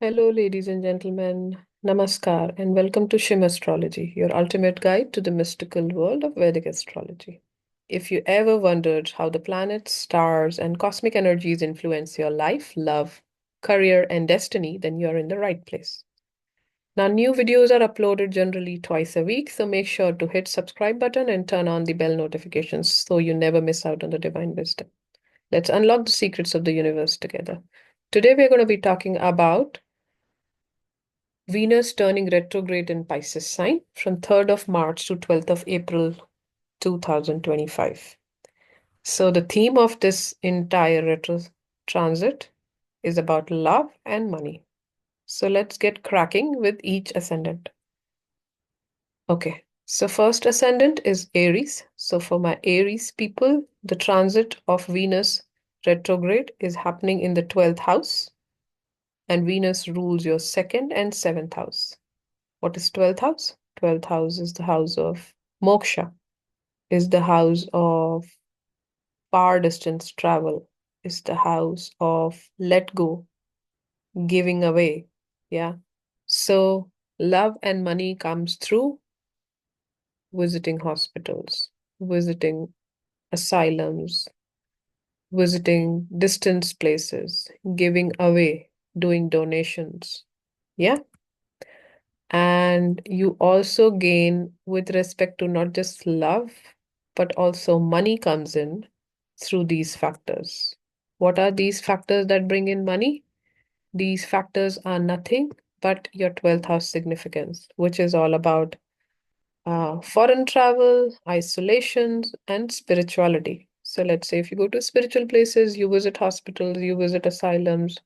Hello, ladies and gentlemen. Namaskar, and welcome to Shreem Astrology, your ultimate guide to the mystical world of Vedic astrology. If you ever wondered how the planets, stars, and cosmic energies influence your life, love, career, and destiny, then you're in the right place. Now, new videos are uploaded generally twice a week, so make sure to hit subscribe button and turn on the bell notifications so you never miss out on the divine wisdom. Let's unlock the secrets of the universe together. Today, we're going to be talking about Venus turning retrograde in Pisces sign from 3rd of March to 12th of April 2025. So, the theme of this entire retro transit is about love and money. So, let's get cracking with each ascendant. Okay, so first ascendant is Aries. So, for my Aries people, the transit of Venus retrograde is happening in the 12th house, and Venus rules your second and seventh house. What is 12th house? 12th house is the house of moksha, is the house of far distance travel, is the house of let go, giving away. Yeah. So love and money comes through visiting hospitals, visiting asylums, visiting distance places, giving away, doing donations. Yeah. And you also gain with respect to not just love, but also money comes in through these factors. What are these factors that bring in money? These factors are nothing but your 12th house significance, which is all about foreign travel, isolations, and spirituality. So let's say if you go to spiritual places, you visit hospitals, you visit asylums,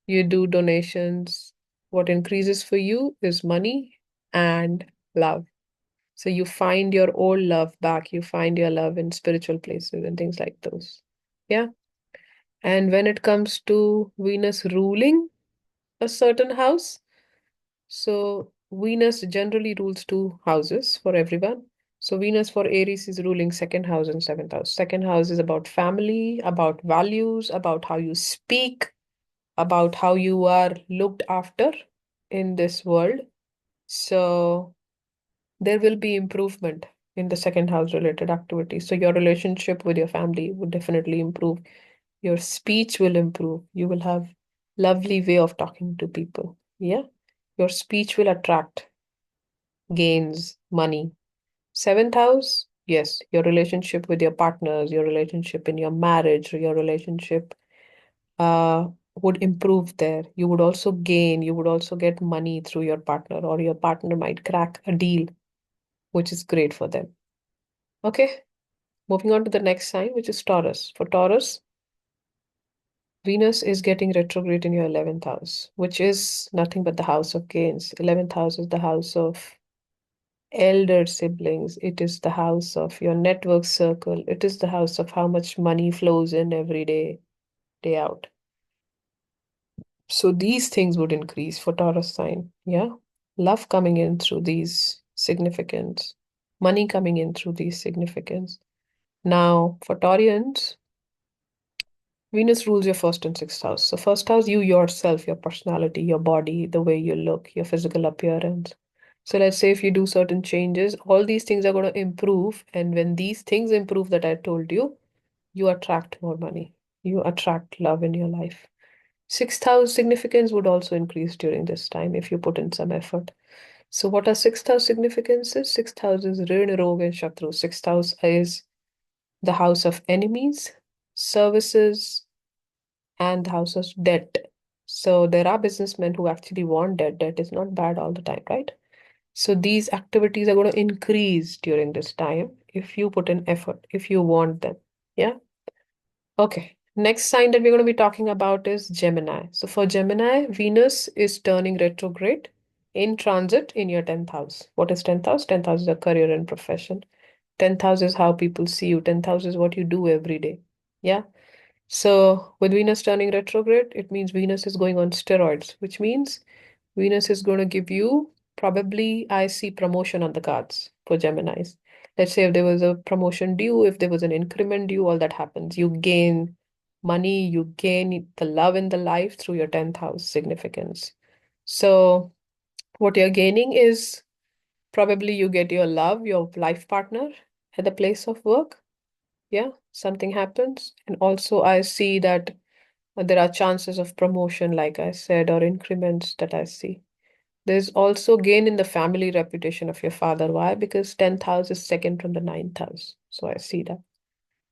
you do donations. What increases for you is money and love. So you find your old love back. You find your love in spiritual places and things like those. Yeah. And when it comes to Venus ruling a certain house, so Venus generally rules two houses for everyone. So Venus for Aries is ruling second house and seventh house. Second house is about family, about values, about how you speak, about how you are looked after in this world. So there will be improvement in the second house related activities. So your relationship with your family would definitely improve. Your speech will improve. You will have lovely way of talking to people. Yeah. Your speech will attract gains, money. Seventh house, yes, your relationship with your partners, your relationship in your marriage, your relationship uh, would improve there. You would also gain, you would also get money through your partner, or your partner might crack a deal, which is great for them. Okay, moving on to the next sign, which is Taurus. For Taurus, Venus is getting retrograde in your 11th house, which is nothing but the house of gains. 11th house is the house of elder siblings. It is the house of your network circle. It is the house of how much money flows in every day, day out. So these things would increase for Taurus sign. Yeah. Love coming in through these significance, money coming in through these significance. Now, for Taurians, Venus rules your first and sixth house. So, first house, you yourself, your personality, your body, the way you look, your physical appearance. So, let's say if you do certain changes, all these things are going to improve. And when these things improve that I told you attract more money, you attract love in your life. Sixth house significance would also increase during this time if you put in some effort. So, what are sixth house significances? Sixth house is Rin, Rog, and Shatru. Sixth house is the house of enemies, services, and the house of debt. So, there are businessmen who actually want debt. Debt is not bad all the time, right? So, these activities are going to increase during this time if you put in effort, if you want them. Yeah. Okay, next sign that we're going to be talking about is Gemini. So for Gemini, Venus is turning retrograde in transit in your 10th house. What is 10th house? 10th house is a career and profession. 10th house is how people see you. 10th house is what you do every day. Yeah. So with Venus turning retrograde, it means Venus is going on steroids, which means Venus is going to give you probably, I see promotion on the cards for Geminis. Let's say if there was a promotion due, if there was an increment due, all that happens. You gain money, you gain the love in the life through your 10th house significance. So what you're gaining is probably you get your love, your life partner at the place of work. Yeah, something happens. And also, I see that there are chances of promotion, like I said, or increments that I see. There's also gain in the family reputation of your father. Why? Because 10th house is second from the ninth house. So I see that.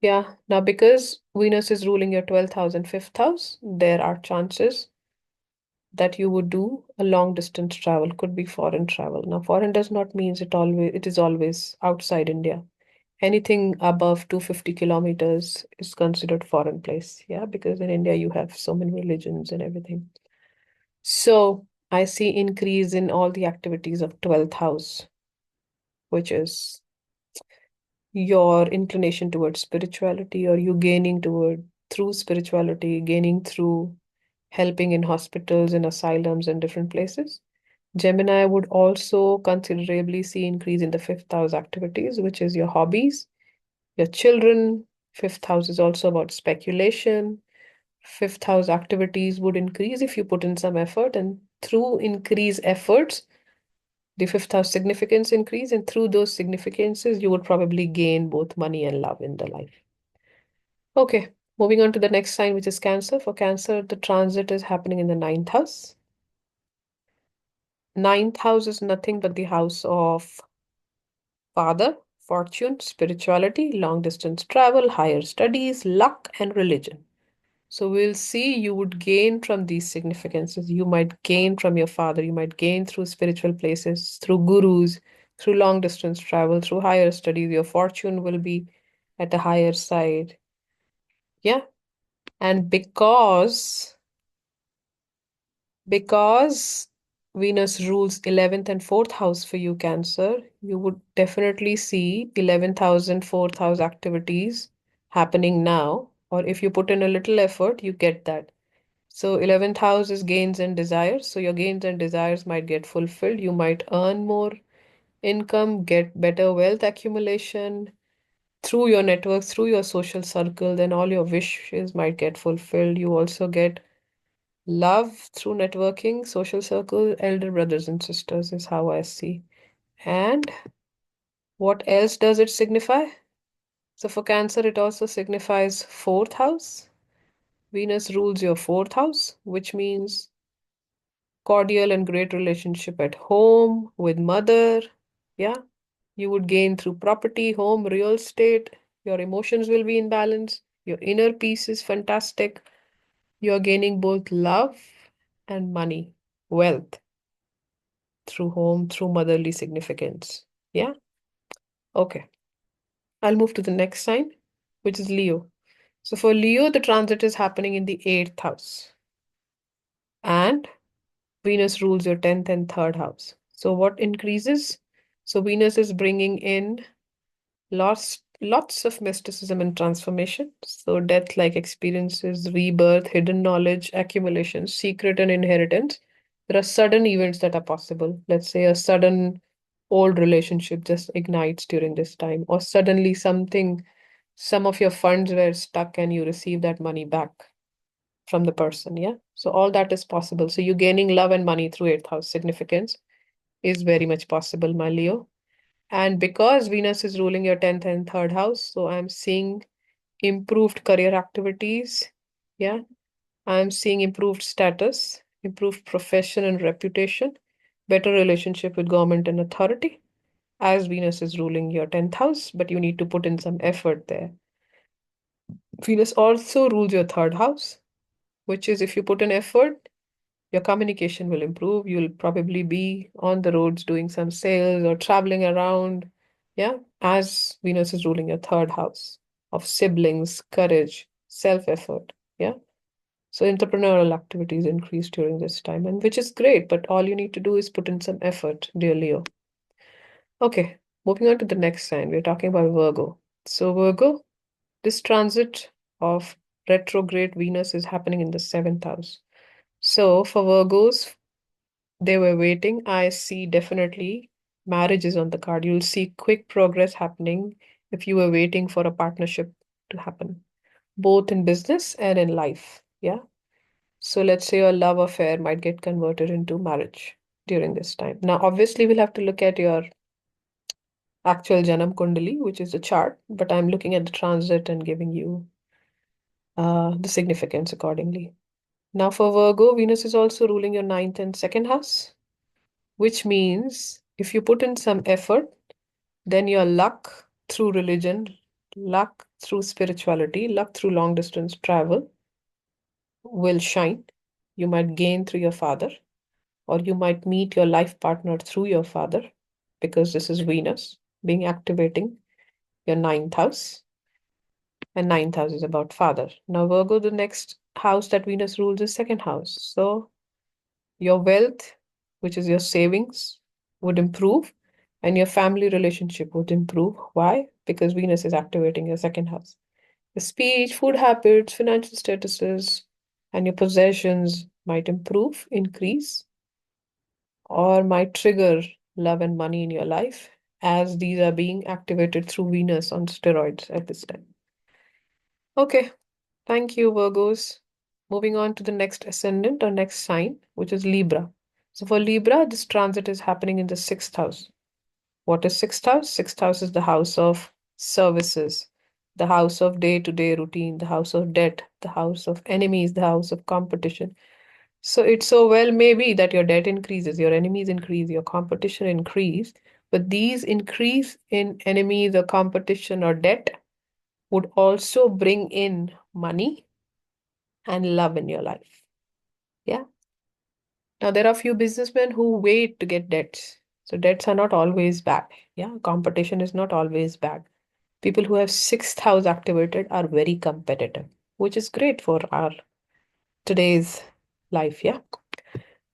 Yeah. Now, because Venus is ruling your 12th house and fifth house, there are chances that you would do a long distance travel, could be foreign travel. Now, foreign does not mean it is always outside India. Anything above 250 kilometers is considered foreign place. Yeah, because in India you have so many religions and everything. So I see increase in all the activities of 12th house, which is your inclination towards spirituality, or you gaining toward through spirituality, gaining through helping in hospitals and asylums and different places. Gemini would also considerably see increase in the fifth house activities, which is your hobbies, your children. Fifth house is also about speculation. Fifth house activities would increase if you put in some effort, and through increased efforts, the fifth house significance increase, and through those significances, you would probably gain both money and love in the life. Okay, moving on to the next sign, which is Cancer. For Cancer, the transit is happening in the ninth house. Ninth house is nothing but the house of father, fortune, spirituality, long distance travel, higher studies, luck, and religion. So we'll see you would gain from these significances. You might gain from your father, you might gain through spiritual places, through gurus, through long distance travel, through higher studies. Your fortune will be at a higher side. Yeah. And because Venus rules 11th and 4th house for you, Cancer, you would definitely see 11th house and 4th house activities happening now. Or if you put in a little effort, you get that. So 11th house is gains and desires. So your gains and desires might get fulfilled. You might earn more income, get better wealth accumulation through your network, through your social circle, then all your wishes might get fulfilled. You also get love through networking, social circle, elder brothers and sisters is how I see. And what else does it signify? So for Cancer, it also signifies fourth house. Venus rules your fourth house, which means cordial and great relationship at home with mother. Yeah, you would gain through property, home, real estate. Your emotions will be in balance. Your inner peace is fantastic. You're gaining both love and money, wealth through home, through motherly significance. Yeah, okay. I'll move to the next sign, which is Leo. So for Leo, the transit is happening in the eighth house, and Venus rules your 10th and third house. So what increases? So Venus is bringing in lots of mysticism and transformation. So death-like experiences, rebirth, hidden knowledge, accumulation, secret and inheritance. There are sudden events that are possible. Let's say a sudden old relationship just ignites during this time, or suddenly some of your funds were stuck and you receive that money back from the person. Yeah. So all that is possible. So you gaining love and money through eighth house significance is very much possible, my Leo. And because Venus is ruling your 10th and third house, so I'm seeing improved career activities. Yeah. I'm seeing improved status, improved profession and reputation, better relationship with government and authority, as Venus is ruling your 10th house, but you need to put in some effort there. Venus also rules your third house, which is if you put in effort, your communication will improve. You'll probably be on the roads doing some sales or traveling around. Yeah, as Venus is ruling your third house of siblings, courage, self effort. Yeah. So entrepreneurial activities increase during this time, and which is great, but all you need to do is put in some effort, dear Leo. Okay, moving on to the next sign. We're talking about Virgo. So, Virgo, this transit of retrograde Venus is happening in the seventh house. So, for Virgos, they were waiting. I see definitely marriage is on the card. You'll see quick progress happening if you were waiting for a partnership to happen, both in business and in life. Yeah. So let's say your love affair might get converted into marriage during this time. Now, obviously, we'll have to look at your actual Janam Kundali, which is the chart, but I'm looking at the transit and giving you the significance accordingly. Now, for Virgo, Venus is also ruling your ninth and second house, which means if you put in some effort, then your luck through religion, luck through spirituality, luck through long distance travel will shine. You might gain through your father, or you might meet your life partner through your father, because this is Venus being activating your ninth house, and ninth house is about father. Now, Virgo, the next house that Venus rules is second house. So, your wealth, which is your savings, would improve, and your family relationship would improve. Why? Because Venus is activating your second house. Your speech, food habits, financial statuses, and your possessions might improve, increase, or might trigger love and money in your life, as these are being activated through Venus on steroids at this time. Okay, thank you, Virgos. Moving on to the next ascendant or next sign, which is Libra. So for Libra, this transit is happening in the sixth house. What is sixth house? Sixth house is the house of services, the house of day-to-day routine, the house of debt, the house of enemies, the house of competition. So it so well may be that your debt increases, your enemies increase, your competition increase, but these increase in enemies or competition or debt would also bring in money and love in your life. Yeah. Now there are few businessmen who wait to get debts. So debts are not always bad. Yeah. Competition is not always bad. People who have sixth house activated are very competitive, which is great for our today's life. Yeah.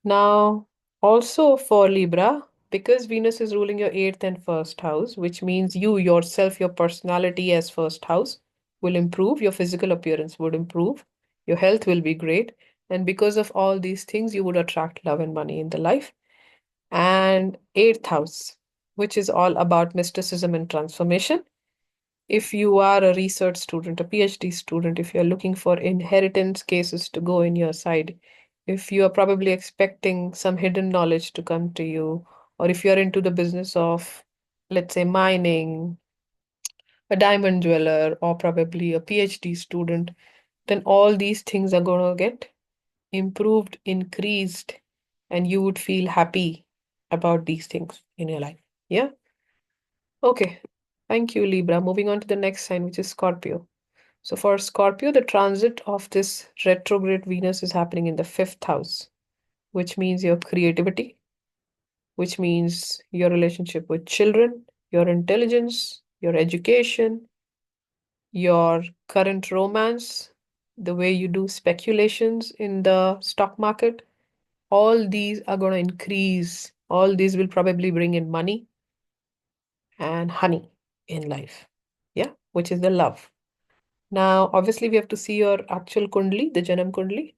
Now, also for Libra, because Venus is ruling your eighth and first house, which means you yourself, your personality as first house will improve, your physical appearance would improve, your health will be great. And because of all these things, you would attract love and money in the life. And eighth house, which is all about mysticism and transformation. If you are a research student, a PhD student, if you're looking for inheritance cases to go in your side, if you are probably expecting some hidden knowledge to come to you, or if you're into the business of, let's say, mining, a diamond jeweler, or probably a PhD student, then all these things are going to get improved, increased, and you would feel happy about these things in your life. Yeah. Okay. Thank you, Libra. Moving on to the next sign, which is Scorpio. So for Scorpio, the transit of this retrograde Venus is happening in the fifth house, which means your creativity, which means your relationship with children, your intelligence, your education, your current romance, the way you do speculations in the stock market. All these are going to increase. All these will probably bring in money and honey in life. Yeah, which is the love. Now, obviously, we have to see your actual Kundli, the Janam Kundli.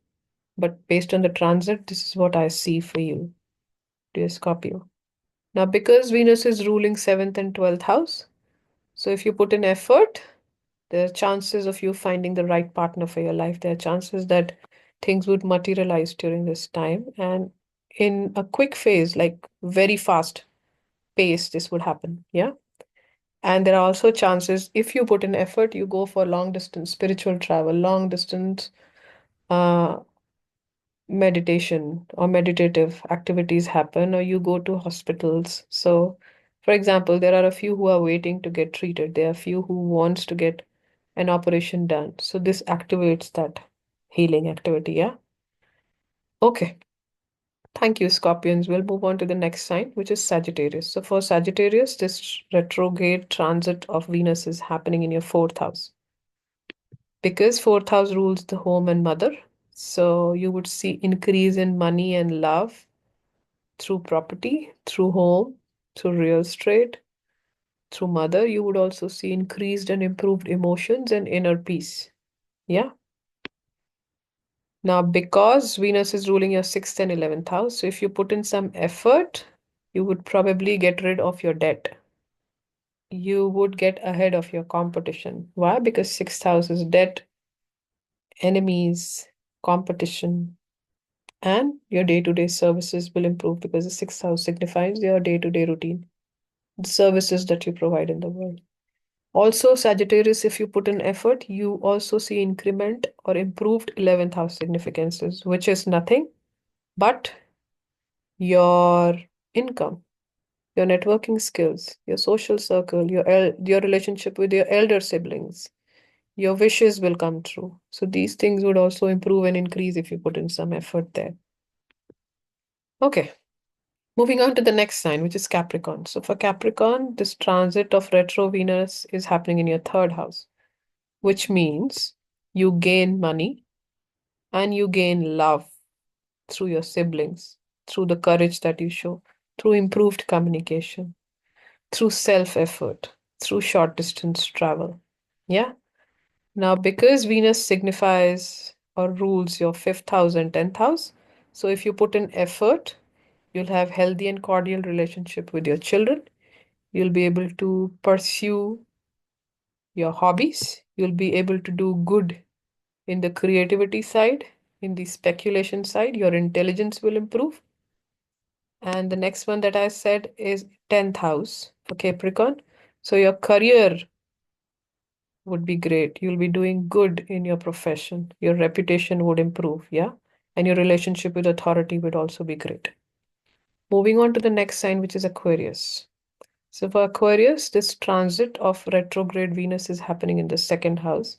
But based on the transit, this is what I see for you, dear Scorpio. Now, because Venus is ruling seventh and 12th house, so if you put in effort, there are chances of you finding the right partner for your life. There are chances that things would materialize during this time. And in a quick phase, like very fast pace, this would happen. Yeah. And there are also chances, if you put in effort, you go for long distance spiritual travel, long distance uh, meditation or meditative activities happen, or you go to hospitals. So, for example, there are a few who are waiting to get treated. There are a few who wants to get an operation done. So this activates that healing activity, yeah? Okay. Thank you, Scorpions. We'll move on to the next sign, which is Sagittarius. So for Sagittarius, this retrograde transit of Venus is happening in your fourth house. Because fourth house rules the home and mother, so you would see increase in money and love through property, through home, through real estate, through mother. You would also see increased and improved emotions and inner peace. Yeah. Now, because Venus is ruling your sixth and 11th house, so if you put in some effort, you would probably get rid of your debt. You would get ahead of your competition. Why? Because sixth house is debt, enemies, competition. and your day-to-day services will improve because the sixth house signifies your day-to-day routine, the services that you provide in the world. Also, Sagittarius, if you put in effort, you also see increment or improved 11th house significances, which is nothing but your income, your networking skills, your social circle, your relationship with your elder siblings. Your wishes will come true. So these things would also improve and increase if you put in some effort there. Okay, moving on to the next sign, which is Capricorn. So for Capricorn, this transit of retro Venus is happening in your third house, which means you gain money and you gain love through your siblings, through the courage that you show, through improved communication, through self effort, through short distance travel. Yeah. Now, because Venus signifies or rules your fifth house and 10th house, so if you put in effort, you'll have healthy and cordial relationship with your children. You'll be able to pursue your hobbies. You'll be able to do good in the creativity side, in the speculation side. Your intelligence will improve. And the next one that I said is 10th house for Capricorn. So your career would be great. You'll be doing good in your profession. Your reputation would improve, yeah? And your relationship with authority would also be great. Moving on to the next sign, which is Aquarius. So for Aquarius, this transit of retrograde Venus is happening in the second house,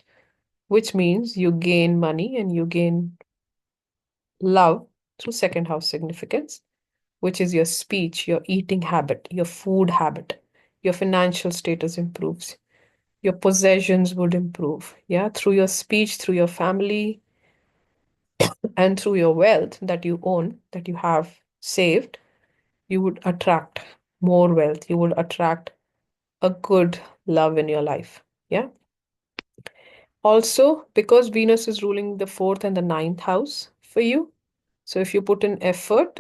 which means you gain money and you gain love through second house significance, which is your speech, your eating habit, your food habit, your financial status improves, your possessions would improve. Yeah, through your speech, through your family, and through your wealth that you own, that you have saved, you would attract more wealth. You would attract a good love in your life. Yeah. Also, because Venus is ruling the fourth and the ninth house for you, so if you put in effort,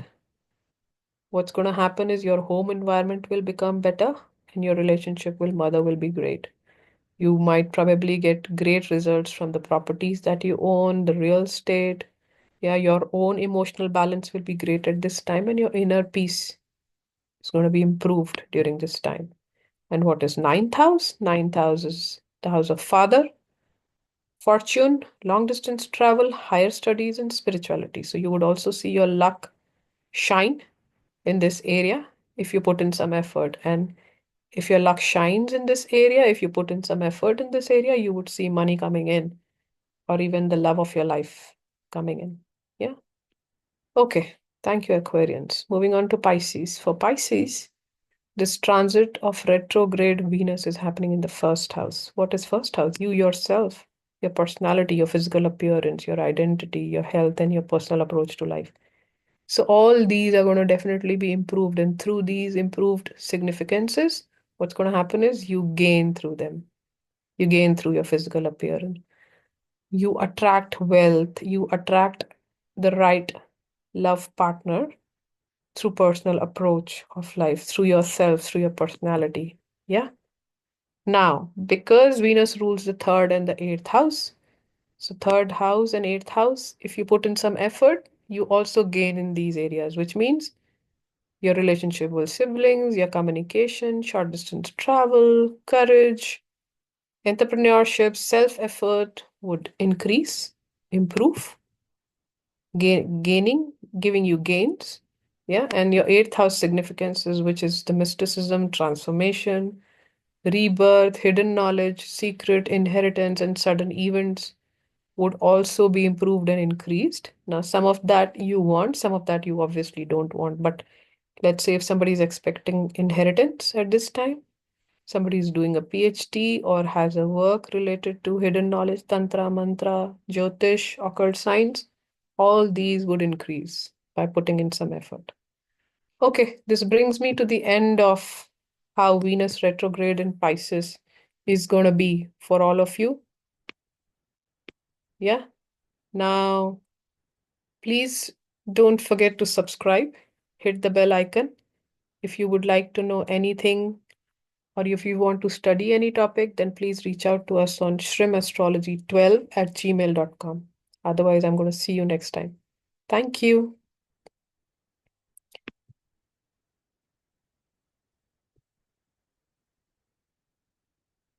what's going to happen is your home environment will become better and your relationship with mother will be great. You might probably get great results from the properties that you own, the real estate. Yeah, your own emotional balance will be great at this time, and your inner peace is going to be improved during this time. And what is ninth house? Ninth house is the house of father, fortune, long distance travel, higher studies, and spirituality. So you would also see your luck shine in this area if you put in some effort. And if your luck shines in this area, if you put in some effort in this area, you would see money coming in or even the love of your life coming in. Yeah. Okay. Thank you, Aquarians. Moving on to Pisces. For Pisces, this transit of retrograde Venus is happening in the first house. What is first house? You yourself, your personality, your physical appearance, your identity, your health, and your personal approach to life. So all these are going to definitely be improved. And through these improved significances, what's going to happen is you gain through them. You gain through your physical appearance. You attract wealth. You attract the right love partner through personal approach of life, through yourself, through your personality. Yeah. Now, because Venus rules the third and the eighth house, so third house and eighth house, if you put in some effort, you also gain in these areas, which means your relationship with siblings, your communication, short distance travel, courage, entrepreneurship, self effort would increase, improve, gaining, giving you gains. Yeah. And your eighth house significances, which is the mysticism, transformation, rebirth, hidden knowledge, secret, inheritance, and sudden events would also be improved and increased. Now, some of that you want, some of that you obviously don't want. But let's say if somebody is expecting inheritance at this time, somebody is doing a PhD or has a work related to hidden knowledge, tantra, mantra, jyotish, occult science, all these would increase by putting in some effort. Okay, this brings me to the end of how Venus retrograde in Pisces is going to be for all of you. Yeah. Now, please don't forget to subscribe, hit the bell icon. If you would like to know anything or if you want to study any topic, then please reach out to us on shrimastrology12 at gmail.com. Otherwise, I'm going to see you next time. Thank you.